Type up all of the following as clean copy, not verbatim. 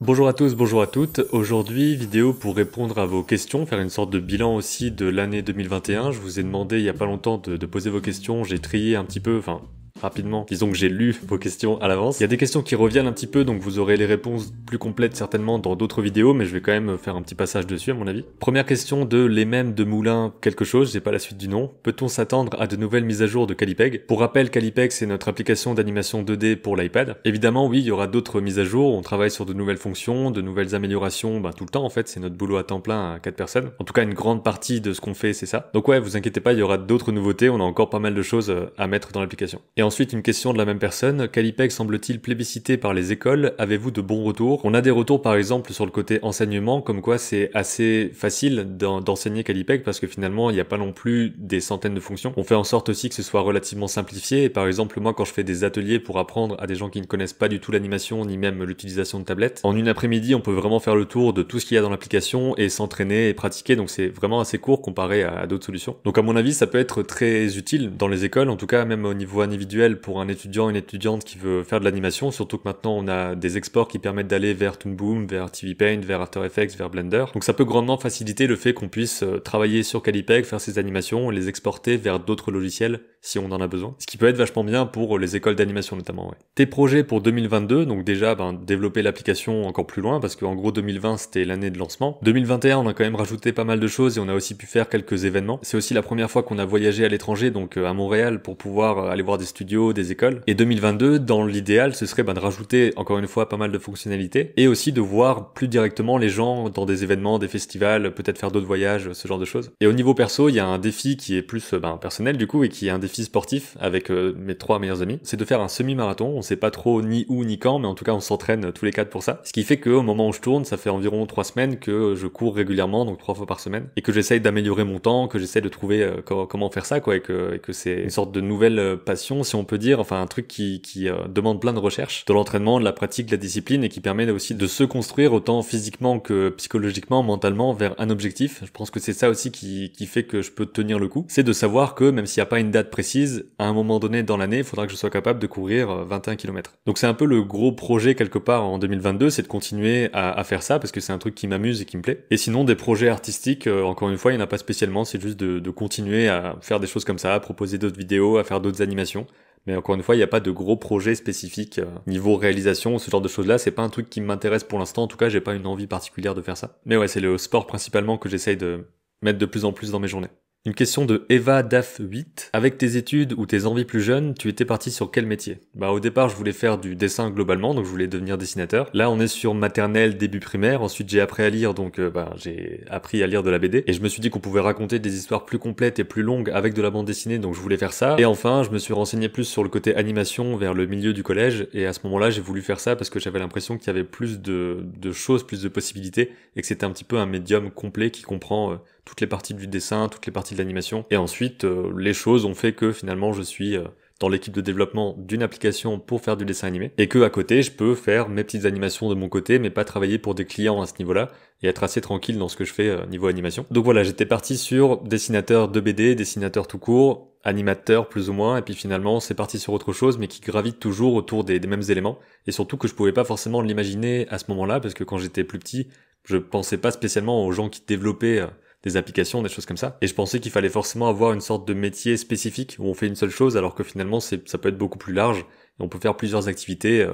Bonjour à tous, bonjour à toutes. Aujourd'hui, vidéo pour répondre à vos questions, faire une sorte de bilan aussi de l'année 2021. Je vous ai demandé il y a pas longtemps de poser vos questions. J'ai trié un petit peu, enfin, rapidement. Disons que j'ai lu vos questions à l'avance. Il y a des questions qui reviennent un petit peu, donc vous aurez les réponses plus complètes certainement dans d'autres vidéos, mais je vais quand même faire un petit passage dessus à mon avis. Première question de les mêmes de Moulin quelque chose, j'ai pas la suite du nom. Peut-on s'attendre à de nouvelles mises à jour de Calipeg? Pour rappel, Calipeg c'est notre application d'animation 2D pour l'iPad. Évidemment, oui, il y aura d'autres mises à jour, on travaille sur de nouvelles fonctions, de nouvelles améliorations, tout le temps en fait, c'est notre boulot à temps plein à 4 personnes. En tout cas, une grande partie de ce qu'on fait, c'est ça. Donc ouais, vous inquiétez pas, il y aura d'autres nouveautés, on a encore pas mal de choses à mettre dans l'application. Et ensuite, une question de la même personne, Calipeg semble-t-il plébiscité par les écoles, avez-vous de bons retours? On a des retours par exemple sur le côté enseignement, comme quoi c'est assez facile d'enseigner Calipeg parce que finalement il n'y a pas non plus des centaines de fonctions. On fait en sorte aussi que ce soit relativement simplifié, et par exemple moi quand je fais des ateliers pour apprendre à des gens qui ne connaissent pas du tout l'animation ni même l'utilisation de tablettes, en une après-midi on peut vraiment faire le tour de tout ce qu'il y a dans l'application et s'entraîner et pratiquer, donc c'est vraiment assez court comparé à d'autres solutions. Donc à mon avis ça peut être très utile dans les écoles, en tout cas même au niveau individuel pour un étudiant, une étudiante qui veut faire de l'animation, surtout que maintenant on a des exports qui permettent d'aller vers Toon Boom, vers TV Paint, vers After Effects, vers Blender. Donc ça peut grandement faciliter le fait qu'on puisse travailler sur Calipeg, faire ses animations, les exporter vers d'autres logiciels si on en a besoin. Ce qui peut être vachement bien pour les écoles d'animation notamment, ouais. Tes projets pour 2022, donc déjà développer l'application encore plus loin, parce qu'en gros 2020 c'était l'année de lancement. 2021 on a quand même rajouté pas mal de choses et on a aussi pu faire quelques événements. C'est aussi la première fois qu'on a voyagé à l'étranger, donc à Montréal, pour pouvoir aller voir des studios, des écoles. Et 2022, dans l'idéal, ce serait de rajouter encore une fois pas mal de fonctionnalités et aussi de voir plus directement les gens dans des événements, des festivals, peut-être faire d'autres voyages, ce genre de choses. Et au niveau perso, il y a un défi qui est plus personnel du coup et qui est un défi sportif avec mes 3 meilleurs amis. C'est de faire un semi-marathon. On sait pas trop ni où ni quand, mais en tout cas on s'entraîne tous les 4 pour ça. Ce qui fait qu'au moment où je tourne, ça fait environ 3 semaines que je cours régulièrement, donc 3 fois par semaine, et que j'essaye d'améliorer mon temps, que j'essaie de trouver comment faire ça, quoi, et que c'est une sorte de nouvelle passion, si on peut dire, enfin un truc qui demande plein de recherche, de l'entraînement, de la pratique, de la discipline, et qui permet aussi de se construire autant physiquement que psychologiquement, mentalement, vers un objectif. Je pense que c'est ça aussi qui fait que je peux tenir le coup. C'est de savoir que même s'il n'y a pas une date précise, à un moment donné dans l'année, il faudra que je sois capable de courir 21 km. Donc c'est un peu le gros projet quelque part en 2022, c'est de continuer à faire ça, parce que c'est un truc qui m'amuse et qui me plaît. Et sinon, des projets artistiques, encore une fois, il n'y en a pas spécialement, c'est juste de continuer à faire des choses comme ça, à proposer d'autres vidéos, à faire d'autres animations. Mais encore une fois, il n'y a pas de gros projets spécifiques niveau réalisation, ce genre de choses-là, c'est pas un truc qui m'intéresse pour l'instant, en tout cas j'ai pas une envie particulière de faire ça. Mais ouais, c'est le sport principalement que j'essaye de mettre de plus en plus dans mes journées. Une question de Eva Daf 8. Avec tes études ou tes envies plus jeunes, tu étais parti sur quel métier? Au départ, je voulais faire du dessin globalement, donc je voulais devenir dessinateur. Là, on est sur maternelle, début primaire. Ensuite, j'ai appris à lire, donc j'ai appris à lire de la BD. Et je me suis dit qu'on pouvait raconter des histoires plus complètes et plus longues avec de la bande dessinée, donc je voulais faire ça. Et enfin, je me suis renseigné plus sur le côté animation vers le milieu du collège. Et à ce moment-là, j'ai voulu faire ça parce que j'avais l'impression qu'il y avait plus de choses, plus de possibilités, et que c'était un petit peu un médium complet qui comprend toutes les parties du dessin, toutes les parties de l'animation. Et ensuite, les choses ont fait que finalement je suis dans l'équipe de développement d'une application pour faire du dessin animé, et que à côté je peux faire mes petites animations de mon côté, mais pas travailler pour des clients à ce niveau-là, et être assez tranquille dans ce que je fais niveau animation. Donc voilà, j'étais parti sur dessinateur de BD, dessinateur tout court, animateur plus ou moins, et puis finalement c'est parti sur autre chose, mais qui gravite toujours autour des mêmes éléments, et surtout que je pouvais pas forcément l'imaginer à ce moment-là, parce que quand j'étais plus petit, je pensais pas spécialement aux gens qui développaient des applications, des choses comme ça. Et je pensais qu'il fallait forcément avoir une sorte de métier spécifique où on fait une seule chose, alors que finalement ça peut être beaucoup plus large et on peut faire plusieurs activités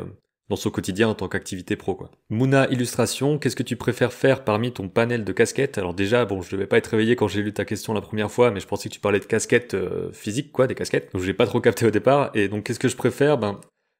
dans son quotidien en tant qu'activité pro, quoi. Mouna Illustration, qu'est-ce que tu préfères faire parmi ton panel de casquettes? Alors déjà, je devais pas être réveillé quand j'ai lu ta question la première fois, mais je pensais que tu parlais de casquettes physiques, quoi, des casquettes. Donc j'ai pas trop capté au départ. Et donc qu'est-ce que je préfère?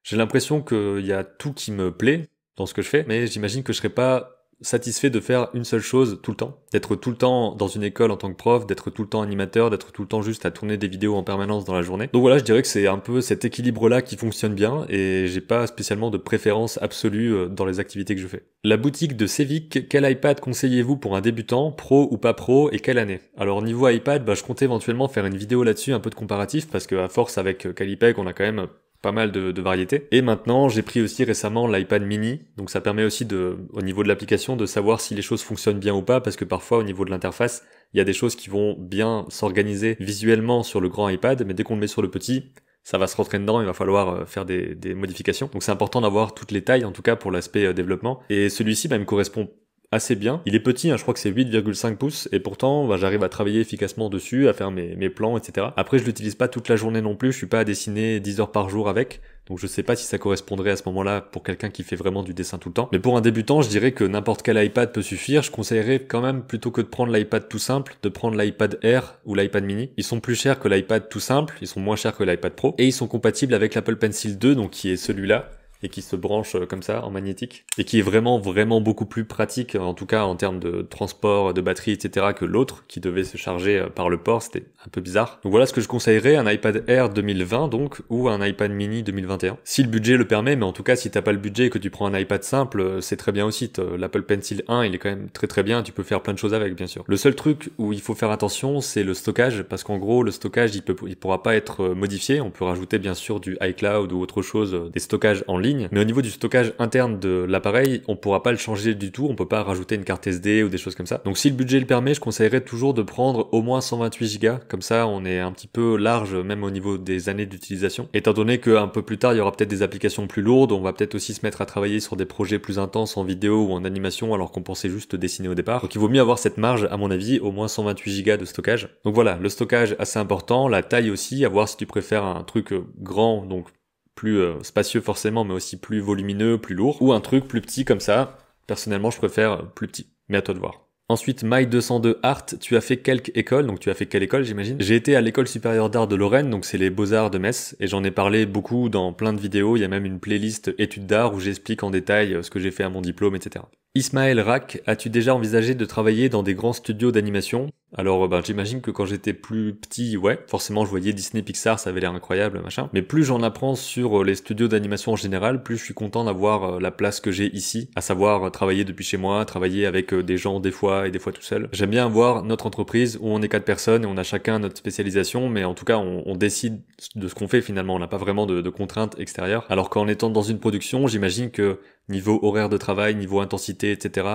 J'ai l'impression qu'il y a tout qui me plaît dans ce que je fais, mais j'imagine que je serais pas satisfait de faire une seule chose tout le temps, d'être tout le temps dans une école en tant que prof, d'être tout le temps animateur, d'être tout le temps juste à tourner des vidéos en permanence dans la journée. Donc voilà, je dirais que c'est un peu cet équilibre-là qui fonctionne bien, et j'ai pas spécialement de préférence absolue dans les activités que je fais. La boutique de Cevic, quel iPad conseillez-vous pour un débutant, pro ou pas pro, et quelle année? Alors niveau iPad, je comptais éventuellement faire une vidéo là-dessus, un peu de comparatif, parce que à force avec Calipeg, on a quand même pas mal de variétés. Et maintenant, j'ai pris aussi récemment l'iPad mini, donc ça permet aussi au niveau de l'application, de savoir si les choses fonctionnent bien ou pas, parce que parfois au niveau de l'interface, il y a des choses qui vont bien s'organiser visuellement sur le grand iPad, mais dès qu'on le met sur le petit, ça va se rentrer dedans, il va falloir faire des modifications. Donc c'est important d'avoir toutes les tailles, en tout cas pour l'aspect développement. Et celui-ci, bah, il me correspond assez bien. Il est petit, hein, je crois que c'est 8,5 pouces, et pourtant bah, j'arrive à travailler efficacement dessus, à faire mes plans, etc. Après, je l'utilise pas toute la journée non plus, je suis pas à dessiner 10 heures par jour avec, donc je sais pas si ça correspondrait à ce moment-là pour quelqu'un qui fait vraiment du dessin tout le temps. Mais pour un débutant, je dirais que n'importe quel iPad peut suffire. Je conseillerais quand même, plutôt que de prendre l'iPad tout simple, de prendre l'iPad Air ou l'iPad mini. Ils sont plus chers que l'iPad tout simple, ils sont moins chers que l'iPad Pro, et ils sont compatibles avec l'Apple Pencil 2, donc qui est celui-là, et qui se branche comme ça en magnétique, et qui est vraiment beaucoup plus pratique, en tout cas en termes de transport, de batterie, etc. que l'autre, qui devait se charger par le port, c'était un peu bizarre. Donc voilà ce que je conseillerais, un iPad Air 2020 donc, ou un iPad mini 2021. Si le budget le permet, mais en tout cas si t'as pas le budget et que tu prends un iPad simple, c'est très bien aussi. L'Apple Pencil 1, il est quand même très bien, tu peux faire plein de choses avec bien sûr. Le seul truc où il faut faire attention, c'est le stockage, parce qu'en gros, le stockage, il pourra pas être modifié, on peut rajouter bien sûr du iCloud ou autre chose, des stockages en ligne, mais au niveau du stockage interne de l'appareil, on pourra pas le changer du tout, on peut pas rajouter une carte SD ou des choses comme ça. Donc si le budget le permet, je conseillerais toujours de prendre au moins 128 Go, comme ça on est un petit peu large même au niveau des années d'utilisation. Étant donné qu'un peu plus tard, il y aura peut-être des applications plus lourdes, on va peut-être aussi se mettre à travailler sur des projets plus intenses en vidéo ou en animation alors qu'on pensait juste dessiner au départ. Donc il vaut mieux avoir cette marge, à mon avis, au moins 128 Go de stockage. Donc voilà, le stockage assez important, la taille aussi, à voir si tu préfères un truc grand, donc plus spacieux forcément, mais aussi plus volumineux, plus lourd, ou un truc plus petit comme ça. Personnellement, je préfère plus petit, mais à toi de voir. Ensuite, My 202 Art, tu as fait quelques écoles, donc tu as fait quelle école j'imagine? J'ai été à l'école supérieure d'art de Lorraine, donc c'est les Beaux-Arts de Metz, et j'en ai parlé beaucoup dans plein de vidéos, il y a même une playlist études d'art où j'explique en détail ce que j'ai fait à mon diplôme, etc. Ismaël Rak, as-tu déjà envisagé de travailler dans des grands studios d'animation? Alors j'imagine que quand j'étais plus petit, ouais, forcément je voyais Disney, Pixar, ça avait l'air incroyable, machin. Mais plus j'en apprends sur les studios d'animation en général, plus je suis content d'avoir la place que j'ai ici, à savoir travailler depuis chez moi, travailler avec des gens des fois et des fois tout seul. J'aime bien avoir notre entreprise où on est 4 personnes et on a chacun notre spécialisation, mais en tout cas on décide de ce qu'on fait finalement, on n'a pas vraiment de contraintes extérieures. Alors qu'en étant dans une production, j'imagine que niveau horaire de travail, niveau intensité, etc.,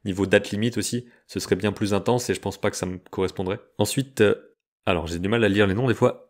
niveau date limite aussi, ce serait bien plus intense et je pense pas que ça me correspondrait. Ensuite, alors j'ai du mal à lire les noms des fois,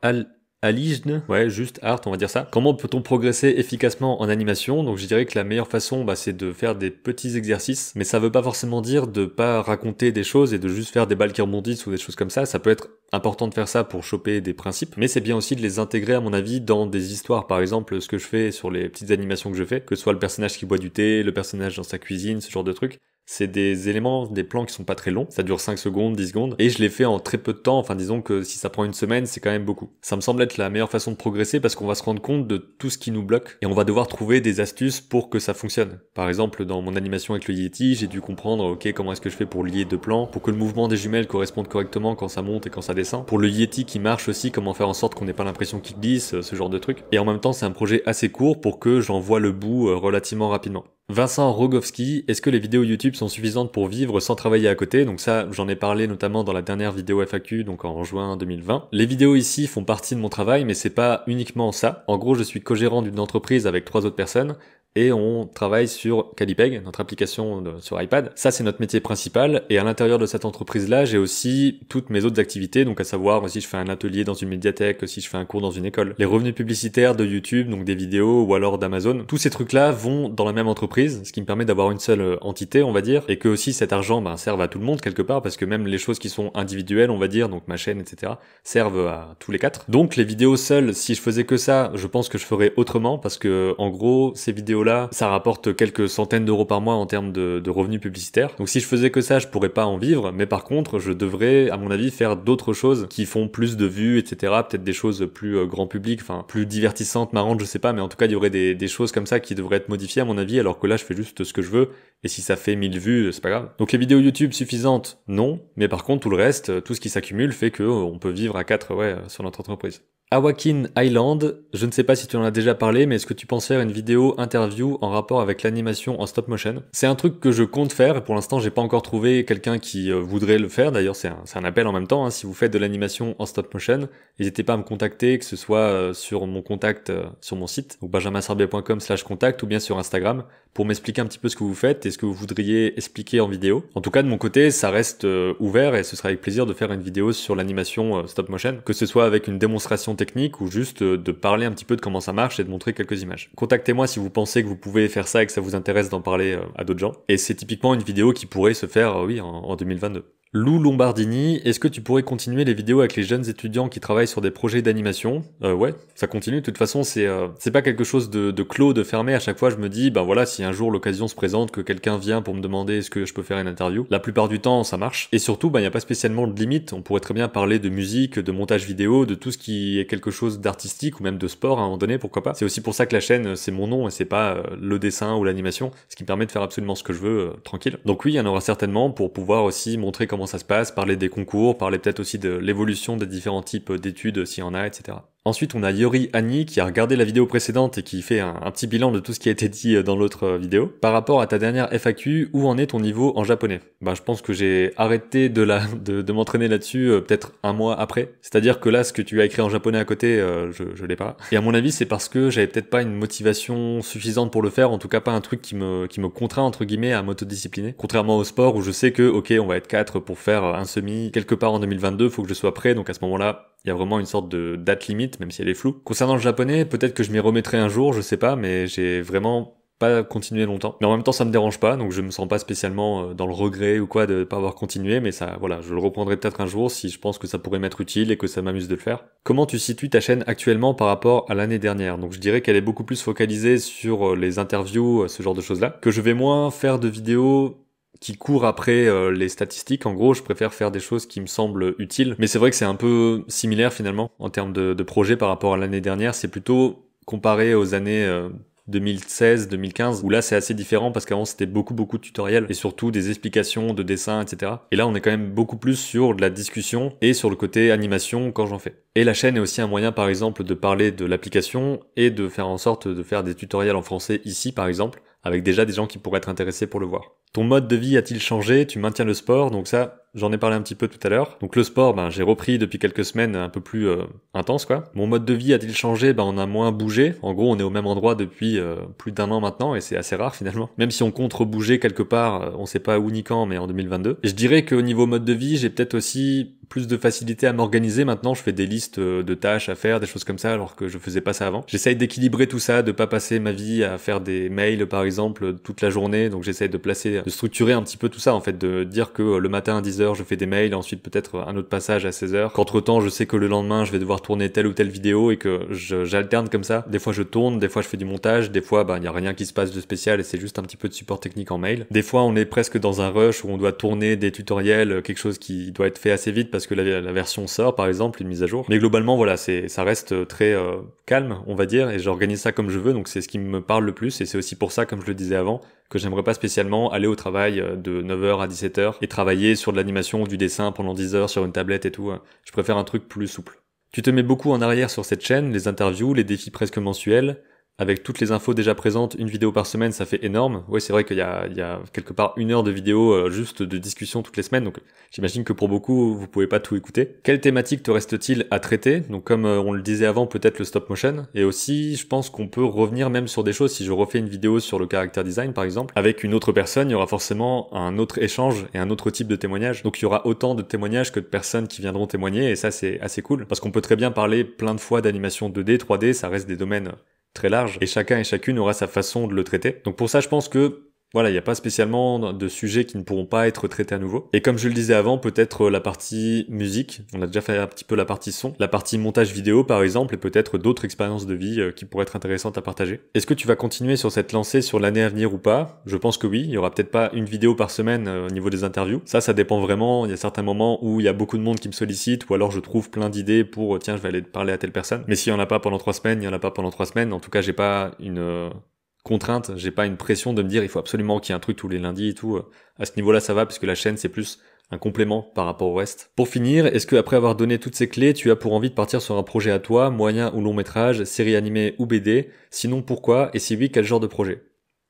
Alijn, ouais, juste art, on va dire ça. Comment peut-on progresser efficacement en animation? Donc je dirais que la meilleure façon, c'est de faire des petits exercices, mais ça veut pas forcément dire de pas raconter des choses et de juste faire des balles qui rebondissent ou des choses comme ça. Ça peut être important de faire ça pour choper des principes, mais c'est bien aussi de les intégrer à mon avis dans des histoires. Par exemple, ce que je fais sur les petites animations que je fais, que ce soit le personnage qui boit du thé, le personnage dans sa cuisine, ce genre de trucs. C'est des éléments, des plans qui sont pas très longs, ça dure 5 secondes, 10 secondes, et je les fais en très peu de temps, enfin disons que si ça prend une semaine, c'est quand même beaucoup. Ça me semble être la meilleure façon de progresser parce qu'on va se rendre compte de tout ce qui nous bloque, et on va devoir trouver des astuces pour que ça fonctionne. Par exemple, dans mon animation avec le Yeti, j'ai dû comprendre, ok, comment est-ce que je fais pour lier deux plans, pour que le mouvement des jumelles corresponde correctement quand ça monte et quand ça descend. Pour le Yeti qui marche aussi, comment faire en sorte qu'on n'ait pas l'impression qu'il glisse, ce genre de truc. Et en même temps, c'est un projet assez court pour que j'en voie le bout relativement rapidement. Vincent Rogowski, est-ce que les vidéos YouTube sont suffisantes pour vivre sans travailler à côté? Donc ça, j'en ai parlé notamment dans la dernière vidéo FAQ, donc en juin 2020. Les vidéos ici font partie de mon travail, mais c'est pas uniquement ça. En gros, je suis co-gérant d'une entreprise avec 3 autres personnes, et on travaille sur Calipeg, notre application sur iPad. Ça, c'est notre métier principal, et à l'intérieur de cette entreprise-là, j'ai aussi toutes mes autres activités, donc à savoir si je fais un atelier dans une médiathèque, si je fais un cours dans une école. Les revenus publicitaires de YouTube, donc des vidéos, ou alors d'Amazon, tous ces trucs-là vont dans la même entreprise, ce qui me permet d'avoir une seule entité, on va dire, et que aussi cet argent serve à tout le monde quelque part, parce que même les choses qui sont individuelles, on va dire, donc ma chaîne, etc., servent à tous les 4. Donc les vidéos seules, si je faisais que ça, je pense que je ferais autrement, parce que en gros, ces vidéos là, ça rapporte quelques centaines d'euros par mois en termes de revenus publicitaires. Donc si je faisais que ça, je pourrais pas en vivre, mais par contre, je devrais, à mon avis, faire d'autres choses qui font plus de vues, etc. Peut-être des choses plus grand public, enfin plus divertissantes, marrantes, je sais pas, mais en tout cas, il y aurait des choses comme ça qui devraient être modifiées à mon avis, alors que là, je fais juste ce que je veux, et si ça fait 1000 vues, c'est pas grave. Donc les vidéos YouTube suffisantes, non, mais par contre, tout le reste, tout ce qui s'accumule fait que on peut vivre à 4, sur notre entreprise. Awakin Island, je ne sais pas si tu en as déjà parlé, mais est-ce que tu penses faire une vidéo interview en rapport avec l'animation en stop motion? C'est un truc que je compte faire, et pour l'instant j'ai pas encore trouvé quelqu'un qui voudrait le faire. D'ailleurs c'est un appel en même temps, hein. Si vous faites de l'animation en stop motion, n'hésitez pas à me contacter, que ce soit sur mon contact sur mon site, donc benjaminsorbier.com/contact, ou bien sur Instagram, pour m'expliquer un petit peu ce que vous faites et ce que vous voudriez expliquer en vidéo. En tout cas de mon côté, ça reste ouvert, et ce sera avec plaisir de faire une vidéo sur l'animation stop motion, que ce soit avec une démonstration technique ou juste de parler un petit peu de comment ça marche et de montrer quelques images. Contactez-moi si vous pensez que vous pouvez faire ça et que ça vous intéresse d'en parler à d'autres gens. Et c'est typiquement une vidéo qui pourrait se faire, oui, en 2022. Lou Lombardini, est-ce que tu pourrais continuer les vidéos avec les jeunes étudiants qui travaillent sur des projets d'animation? Ouais, ça continue. De toute façon, c'est pas quelque chose de clos, de fermé. À chaque fois, je me dis, ben voilà, si un jour l'occasion se présente, que quelqu'un vient pour me demander est-ce que je peux faire une interview, la plupart du temps, ça marche. Et surtout, il n'y a pas spécialement de limite. On pourrait très bien parler de musique, de montage vidéo, de tout ce qui est quelque chose d'artistique ou même de sport à un moment donné, pourquoi pas. C'est aussi pour ça que la chaîne, c'est mon nom et c'est pas le dessin ou l'animation, ce qui me permet de faire absolument ce que je veux, tranquille. Donc oui, il y en aura certainement pour pouvoir aussi montrer comment ça se passe, parler des concours, parler peut-être aussi de l'évolution des différents types d'études s'il y en a, etc. Ensuite, on a Yori Annie qui a regardé la vidéo précédente et qui fait un petit bilan de tout ce qui a été dit dans l'autre vidéo. Par rapport à ta dernière FAQ, où en est ton niveau en japonais? Je pense que j'ai arrêté de m'entraîner là-dessus peut-être un mois après. C'est-à-dire que là, ce que tu as écrit en japonais à côté, je l'ai pas. Et à mon avis, c'est parce que j'avais peut-être pas une motivation suffisante pour le faire, en tout cas pas un truc qui me contraint entre guillemets à m'autodiscipliner. Contrairement au sport où je sais que ok, on va être 4 pour faire un semi quelque part en 2022, faut que je sois prêt, donc à ce moment-là, il y a vraiment une sorte de date limite, même si elle est floue. Concernant le japonais, peut-être que je m'y remettrai un jour, je sais pas, mais j'ai vraiment pas continué longtemps. Mais en même temps, ça me dérange pas, donc je me sens pas spécialement dans le regret ou quoi de pas avoir continué, mais ça, voilà, je le reprendrai peut-être un jour si je pense que ça pourrait m'être utile et que ça m'amuse de le faire. Comment tu situes ta chaîne actuellement par rapport à l'année dernière? Donc je dirais qu'elle est beaucoup plus focalisée sur les interviews, ce genre de choses-là, que je vais moins faire de vidéos qui court après les statistiques. En gros, je préfère faire des choses qui me semblent utiles. Mais c'est vrai que c'est un peu similaire finalement en termes de projet par rapport à l'année dernière. C'est plutôt comparé aux années 2016, 2015, où là c'est assez différent parce qu'avant c'était beaucoup de tutoriels et surtout des explications de dessins, etc. Et là on est quand même beaucoup plus sur de la discussion et sur le côté animation quand j'en fais. Et la chaîne est aussi un moyen par exemple de parler de l'application et de faire en sorte de faire des tutoriels en français ici par exemple, avec déjà des gens qui pourraient être intéressés pour le voir. Ton mode de vie a-t-il changé? Tu maintiens le sport, donc ça, j'en ai parlé un petit peu tout à l'heure. Donc le sport, j'ai repris depuis quelques semaines un peu plus intense, quoi. Mon mode de vie a-t-il changé? On a moins bougé. En gros, on est au même endroit depuis plus d'1 an maintenant, et c'est assez rare finalement. Même si on compte rebouger quelque part, on sait pas où ni quand, mais en 2022. Et je dirais qu'au niveau mode de vie, j'ai peut-être aussi plus de facilité à m'organiser maintenant. Je fais des listes de tâches à faire, des choses comme ça, alors que je faisais pas ça avant. J'essaye d'équilibrer tout ça, de pas passer ma vie à faire des mails par exemple toute la journée. Donc j'essaye de structurer un petit peu tout ça en fait, de dire que le matin à 10h je fais des mails, ensuite peut-être un autre passage à 16h, qu'entre temps je sais que le lendemain je vais devoir tourner telle ou telle vidéo et que j'alterne comme ça. Des fois je tourne, des fois je fais du montage, des fois y a rien qui se passe de spécial et c'est juste un petit peu de support technique en mail. Des fois on est presque dans un rush où on doit tourner des tutoriels, quelque chose qui doit être fait assez vite parce que la version sort par exemple, une mise à jour. Mais globalement voilà, ça reste très calme on va dire, et j'organise ça comme je veux, donc c'est ce qui me parle le plus, et c'est aussi pour ça, comme je le disais avant, que j'aimerais pas spécialement aller au travail de 9h à 17h et travailler sur de l'animation ou du dessin pendant 10 heures sur une tablette et tout. Je préfère un truc plus souple. Tu te mets beaucoup en arrière sur cette chaîne, les interviews, les défis presque mensuels. Avec toutes les infos déjà présentes, une vidéo par semaine, ça fait énorme. Oui, c'est vrai qu'il y a quelque part 1 heure de vidéo juste de discussion toutes les semaines, donc j'imagine que pour beaucoup, vous pouvez pas tout écouter. Quelle thématique te reste-t-il à traiter? Donc comme on le disait avant, peut-être le stop motion. Et aussi, je pense qu'on peut revenir même sur des choses. Si je refais une vidéo sur le character design, par exemple, avec une autre personne, il y aura forcément un autre échange et un autre type de témoignage. Donc il y aura autant de témoignages que de personnes qui viendront témoigner, et ça c'est assez cool. Parce qu'on peut très bien parler plein de fois d'animation 2D, 3D, ça reste des domaines très large, et chacun et chacune aura sa façon de le traiter. Donc pour ça, je pense que voilà, il n'y a pas spécialement de sujets qui ne pourront pas être traités à nouveau. Et comme je le disais avant, peut-être la partie musique, on a déjà fait un petit peu la partie son, la partie montage vidéo par exemple, et peut-être d'autres expériences de vie qui pourraient être intéressantes à partager. Est-ce que tu vas continuer sur cette lancée sur l'année à venir ou pas? Je pense que oui, il y aura peut-être pas une vidéo par semaine au niveau des interviews. Ça dépend vraiment, il y a certains moments où il y a beaucoup de monde qui me sollicite, ou alors je trouve plein d'idées pour, tiens, je vais aller parler à telle personne. Mais s'il y en a pas pendant 3 semaines, il y en a pas pendant 3 semaines. En tout cas, j'ai pas une contrainte, j'ai pas une pression de me dire il faut absolument qu'il y ait un truc tous les lundis et tout. À ce niveau-là, ça va, puisque la chaîne, c'est plus un complément par rapport au reste. Pour finir, est-ce que après avoir donné toutes ces clés, tu as pour envie de partir sur un projet à toi, moyen ou long métrage, série animée ou BD? Sinon, pourquoi? Et si oui, quel genre de projet?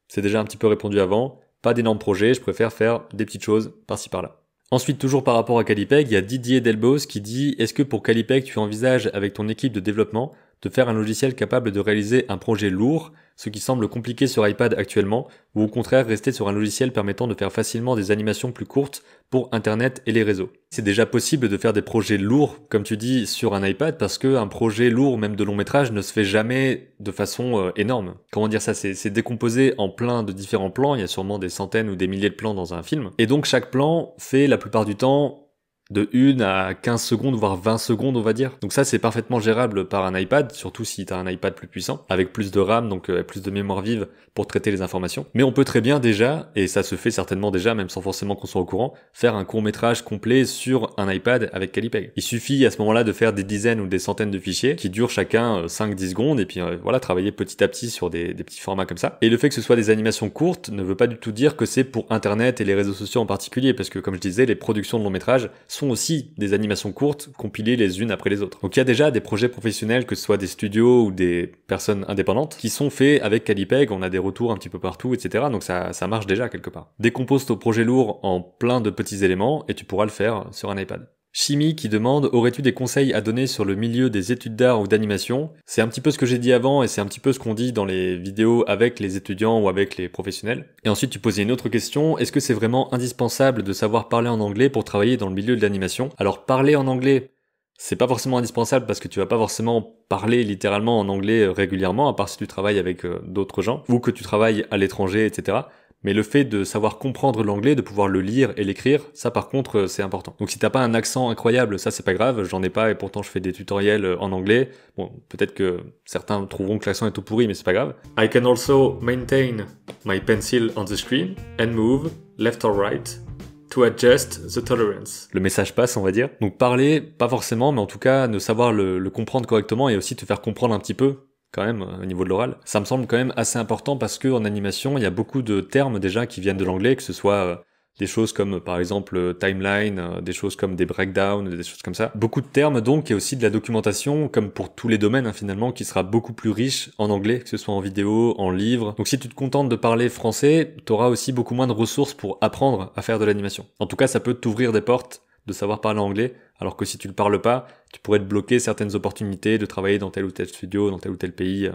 C'est déjà un petit peu répondu avant. Pas d'énormes projets, je préfère faire des petites choses par-ci par-là. Ensuite, toujours par rapport à Calipeg, il y a Didier Delbos qui dit « Est-ce que pour Calipeg, tu envisages avec ton équipe de développement de faire un logiciel capable de réaliser un projet lourd, ce qui semble compliqué sur iPad actuellement, ou au contraire rester sur un logiciel permettant de faire facilement des animations plus courtes pour Internet et les réseaux. C'est déjà possible de faire des projets lourds, comme tu dis, sur un iPad, parce qu'un projet lourd, même de long métrage, ne se fait jamais de façon énorme. Comment dire ça, c'est décomposé en plein de différents plans, il y a sûrement des centaines ou des milliers de plans dans un film, et donc chaque plan fait la plupart du temps de 1 à 15 secondes, voire 20 secondes, on va dire. Donc ça, c'est parfaitement gérable par un iPad, surtout si t'as un iPad plus puissant, avec plus de RAM, donc plus de mémoire vive pour traiter les informations. Mais on peut très bien déjà, et ça se fait certainement déjà, même sans forcément qu'on soit au courant, faire un court-métrage complet sur un iPad avec Calipeg. Il suffit à ce moment-là de faire des dizaines ou des centaines de fichiers qui durent chacun 5-10 secondes, et puis voilà, travailler petit à petit sur des petits formats comme ça. Et le fait que ce soit des animations courtes ne veut pas du tout dire que c'est pour Internet et les réseaux sociaux en particulier, parce que comme je disais, les productions de long métrage sont aussi des animations courtes compilées les unes après les autres. Donc il y a déjà des projets professionnels, que ce soit des studios ou des personnes indépendantes, qui sont faits avec Calipeg, on a des retours un petit peu partout, etc. Donc ça marche déjà quelque part. Décompose ton projet lourd en plein de petits éléments et tu pourras le faire sur un iPad. Chimie qui demande « Aurais-tu des conseils à donner sur le milieu des études d'art ou d'animation ?» C'est un petit peu ce que j'ai dit avant et c'est un petit peu ce qu'on dit dans les vidéos avec les étudiants ou avec les professionnels. Et ensuite tu posais une autre question, est-ce que c'est vraiment indispensable de savoir parler en anglais pour travailler dans le milieu de l'animation? Alors parler en anglais, c'est pas forcément indispensable parce que tu vas pas forcément parler littéralement en anglais régulièrement, à part si tu travailles avec d'autres gens ou que tu travailles à l'étranger, etc. Mais le fait de savoir comprendre l'anglais, de pouvoir le lire et l'écrire, ça par contre c'est important. Donc si t'as pas un accent incroyable, ça c'est pas grave, j'en ai pas et pourtant je fais des tutoriels en anglais. Bon, peut-être que certains trouveront que l'accent est tout pourri, mais c'est pas grave. I can also maintain my pencil on the screen and move left or right to adjust the tolerance. Le message passe, on va dire. Donc parler, pas forcément, mais en tout cas, ne savoir le comprendre correctement et aussi te faire comprendre un petit peu quand même au niveau de l'oral. Ça me semble quand même assez important parce que en animation, il y a beaucoup de termes déjà qui viennent de l'anglais, que ce soit des choses comme par exemple timeline, des choses comme des breakdowns, des choses comme ça. Beaucoup de termes donc et aussi de la documentation comme pour tous les domaines finalement qui sera beaucoup plus riche en anglais, que ce soit en vidéo, en livre. Donc si tu te contentes de parler français, tu auras aussi beaucoup moins de ressources pour apprendre à faire de l'animation. En tout cas, ça peut t'ouvrir des portes de savoir parler anglais, alors que si tu le parles pas, tu pourrais te bloquer certaines opportunités de travailler dans tel ou tel studio, dans tel ou tel pays,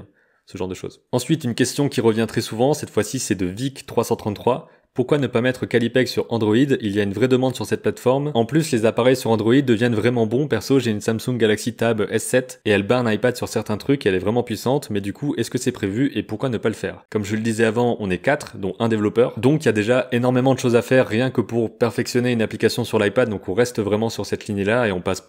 ce genre de choses. Ensuite, une question qui revient très souvent, cette fois-ci c'est de Vic333. Pourquoi ne pas mettre Calipeg sur Android? Il y a une vraie demande sur cette plateforme. En plus, les appareils sur Android deviennent vraiment bons. Perso, j'ai une Samsung Galaxy Tab S7 et elle bat un iPad sur certains trucs et elle est vraiment puissante. Mais du coup, est-ce que c'est prévu et pourquoi ne pas le faire? Comme je le disais avant, on est 4, dont un développeur. Donc, il y a déjà énormément de choses à faire rien que pour perfectionner une application sur l'iPad. Donc, on reste vraiment sur cette lignée-là et on pense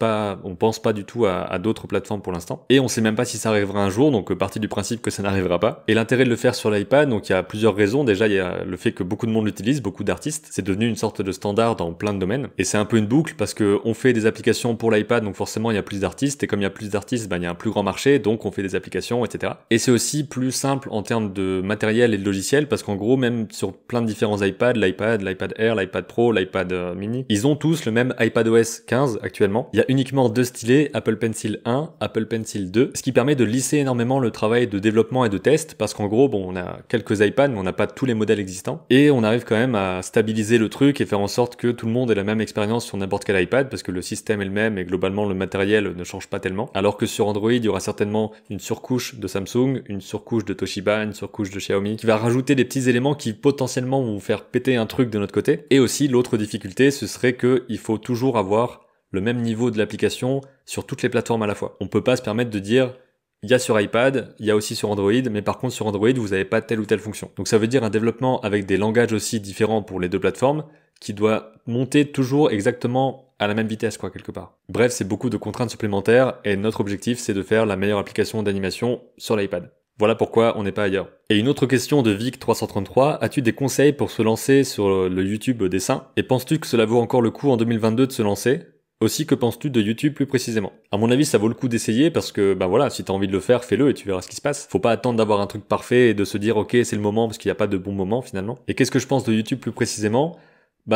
pas du tout à d'autres plateformes pour l'instant. Et on sait même pas si ça arrivera un jour. Donc, partie du principe que ça n'arrivera pas. Et l'intérêt de le faire sur l'iPad, donc il y a plusieurs raisons. Déjà, il y a le fait que beaucoup de monde l'utilise, beaucoup d'artistes. C'est devenu une sorte de standard dans plein de domaines. Et c'est un peu une boucle parce que on fait des applications pour l'iPad, donc forcément il y a plus d'artistes. Et comme il y a plus d'artistes, il y a un plus grand marché, donc on fait des applications, etc. Et c'est aussi plus simple en termes de matériel et de logiciel parce qu'en gros, même sur plein de différents iPads, l'iPad Air, l'iPad Pro, l'iPad mini, ils ont tous le même iPadOS 15 actuellement. Il y a uniquement 2 stylets, Apple Pencil 1, Apple Pencil 2, ce qui permet de lisser énormément le travail de développement et de test parce qu'en gros, bon, on a quelques iPads, mais on n'a pas tous les modèles existants. Et on arrive quand même à stabiliser le truc et faire en sorte que tout le monde ait la même expérience sur n'importe quel iPad parce que le système est le même et globalement le matériel ne change pas tellement. Alors que sur Android, il y aura certainement une surcouche de Samsung, une surcouche de Toshiba, une surcouche de Xiaomi qui va rajouter des petits éléments qui potentiellement vont faire péter un truc de notre côté. Et aussi l'autre difficulté, ce serait que il faut toujours avoir le même niveau de l'application sur toutes les plateformes à la fois. On peut pas se permettre de dire il y a sur iPad, il y a aussi sur Android, mais par contre sur Android, vous n'avez pas telle ou telle fonction. Donc ça veut dire un développement avec des langages aussi différents pour les deux plateformes, qui doit monter toujours exactement à la même vitesse, quoi, quelque part. Bref, c'est beaucoup de contraintes supplémentaires, et notre objectif, c'est de faire la meilleure application d'animation sur l'iPad. Voilà pourquoi on n'est pas ailleurs. Et une autre question de Vic333, as-tu des conseils pour se lancer sur le YouTube dessin? Et penses-tu que cela vaut encore le coup en 2022 de se lancer? Aussi, que penses-tu de YouTube plus précisément? À mon avis, ça vaut le coup d'essayer parce que, voilà, si t'as envie de le faire, fais-le et tu verras ce qui se passe. Faut pas attendre d'avoir un truc parfait et de se dire, ok, c'est le moment parce qu'il n'y a pas de bon moment finalement. Et qu'est-ce que je pense de YouTube plus précisément?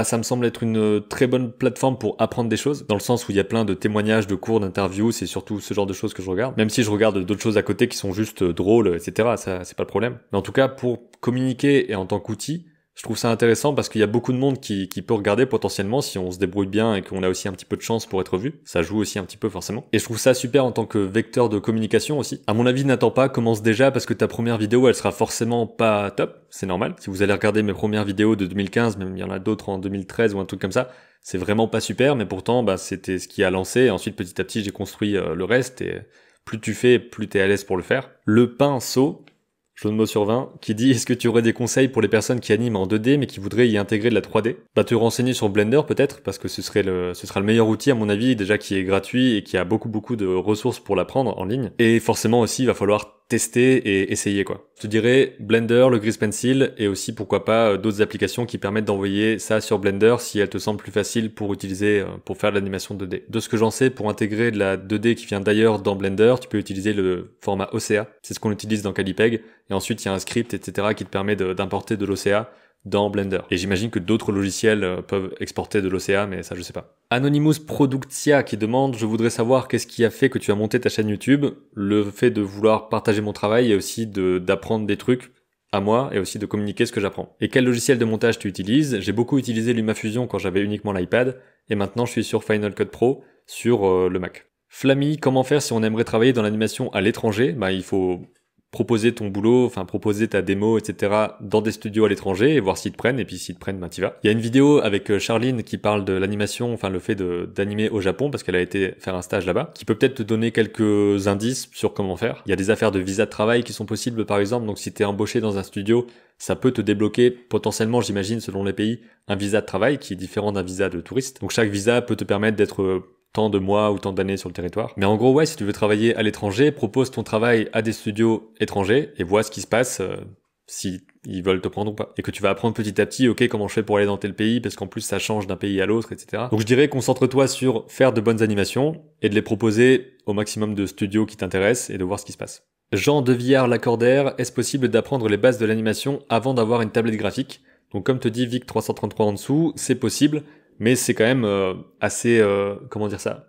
Ça me semble être une très bonne plateforme pour apprendre des choses, dans le sens où il y a plein de témoignages, de cours, d'interviews, c'est surtout ce genre de choses que je regarde. Même si je regarde d'autres choses à côté qui sont juste drôles, etc., ça, c'est pas le problème. Mais en tout cas, pour communiquer et en tant qu'outil, Je trouve ça intéressant parce qu'il y a beaucoup de monde qui peut regarder potentiellement si on se débrouille bien et qu'on a aussi un petit peu de chance pour être vu. Ça joue aussi un petit peu forcément. Et je trouve ça super en tant que vecteur de communication aussi. À mon avis, n'attends pas, commence déjà parce que ta première vidéo, elle sera forcément pas top. C'est normal. Si vous allez regarder mes premières vidéos de 2015, même il y en a d'autres en 2013 ou un truc comme ça, c'est vraiment pas super, mais pourtant, c'était ce qui a lancé. Et ensuite, petit à petit, j'ai construit le reste et plus tu fais, plus t'es à l'aise pour le faire. Le pinceau, jeu de mots sur 20, qui dit: est-ce que tu aurais des conseils pour les personnes qui animent en 2D mais qui voudraient y intégrer de la 3D? Te renseigner sur Blender peut-être, parce que ce sera le meilleur outil à mon avis, déjà qui est gratuit et qui a beaucoup de ressources pour l'apprendre en ligne. Et forcément aussi, il va falloir tester et essayer quoi. Je te dirais Blender, le Grease Pencil et aussi pourquoi pas d'autres applications qui permettent d'envoyer ça sur Blender si elles te semblent plus faciles pour utiliser pour faire de l'animation 2D. De ce que j'en sais, pour intégrer de la 2D qui vient d'ailleurs dans Blender, tu peux utiliser le format OCA. C'est ce qu'on utilise dans Calipeg et ensuite il y a un script etc qui te permet d'importer de l'OCA dans Blender. Et j'imagine que d'autres logiciels peuvent exporter de l'OCA, mais ça je sais pas. Anonymous Productia qui demande: je voudrais savoir qu'est-ce qui a fait que tu as monté ta chaîne YouTube, le fait de vouloir partager mon travail et aussi d'apprendre des trucs à moi et aussi de communiquer ce que j'apprends. Et quel logiciel de montage tu utilises? J'ai beaucoup utilisé LumaFusion quand j'avais uniquement l'iPad et maintenant je suis sur Final Cut Pro sur le Mac. Flammy, comment faire si on aimerait travailler dans l'animation à l'étranger? Il faut proposer ton boulot, proposer ta démo, etc. dans des studios à l'étranger et voir s'ils te prennent, et puis s'ils te prennent, t'y vas. Il y a une vidéo avec Charline qui parle de l'animation, le fait d'animer au Japon, parce qu'elle a été faire un stage là-bas, qui peut peut-être te donner quelques indices sur comment faire. Il y a des affaires de visa de travail qui sont possibles par exemple, donc si t'es embauché dans un studio, ça peut te débloquer potentiellement, j'imagine, selon les pays, un visa de travail qui est différent d'un visa de touriste. Donc chaque visa peut te permettre d'être tant de mois ou tant d'années sur le territoire. Mais en gros, ouais, si tu veux travailler à l'étranger, propose ton travail à des studios étrangers et vois ce qui se passe si ils veulent te prendre ou pas. Et que tu vas apprendre petit à petit, ok, comment je fais pour aller dans tel pays, parce qu'en plus ça change d'un pays à l'autre, etc. Donc je dirais concentre-toi sur faire de bonnes animations et de les proposer au maximum de studios qui t'intéressent et de voir ce qui se passe. Jean Devillard-Lacordaire, est-ce possible d'apprendre les bases de l'animation avant d'avoir une tablette graphique? Donc comme te dit Vic 333 en dessous, c'est possible, mais c'est quand même assez,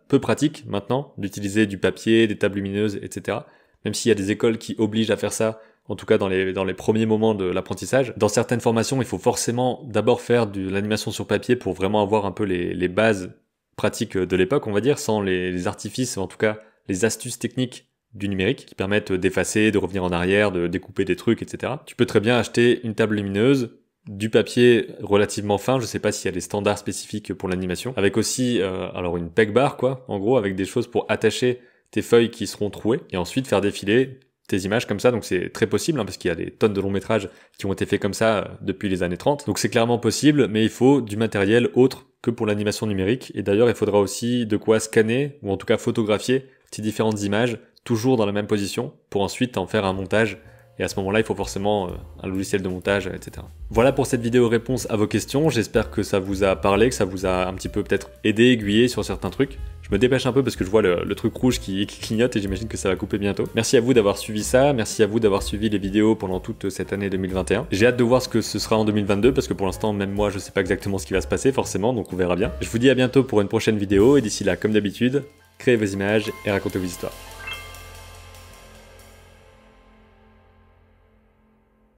peu pratique maintenant d'utiliser du papier, des tables lumineuses, etc. Même s'il y a des écoles qui obligent à faire ça, en tout cas dans les premiers moments de l'apprentissage. Dans certaines formations, il faut forcément d'abord faire de l'animation sur papier pour vraiment avoir un peu les bases pratiques de l'époque, on va dire, sans les artifices, en tout cas les astuces techniques du numérique qui permettent d'effacer, de revenir en arrière, de découper des trucs, etc. Tu peux très bien acheter une table lumineuse, du papier relativement fin, je sais pas s'il y a des standards spécifiques pour l'animation, avec aussi une peg bar quoi, en gros avec des choses pour attacher tes feuilles qui seront trouées et ensuite faire défiler tes images comme ça. Donc c'est très possible parce qu'il y a des tonnes de longs métrages qui ont été faits comme ça depuis les années 30. Donc c'est clairement possible, mais il faut du matériel autre que pour l'animation numérique et d'ailleurs il faudra aussi de quoi scanner ou en tout cas photographier ces différentes images toujours dans la même position pour ensuite en faire un montage. Et à ce moment-là, il faut forcément un logiciel de montage, etc. Voilà pour cette vidéo réponse à vos questions. J'espère que ça vous a parlé, que ça vous a un petit peu peut-être aidé, aiguillé sur certains trucs. Je me dépêche un peu parce que je vois le truc rouge qui clignote et j'imagine que ça va couper bientôt. Merci à vous d'avoir suivi ça. Merci à vous d'avoir suivi les vidéos pendant toute cette année 2021. J'ai hâte de voir ce que ce sera en 2022 parce que pour l'instant, même moi, je sais pas exactement ce qui va se passer forcément, donc on verra bien. Je vous dis à bientôt pour une prochaine vidéo et d'ici là, comme d'habitude, créez vos images et racontez vos histoires.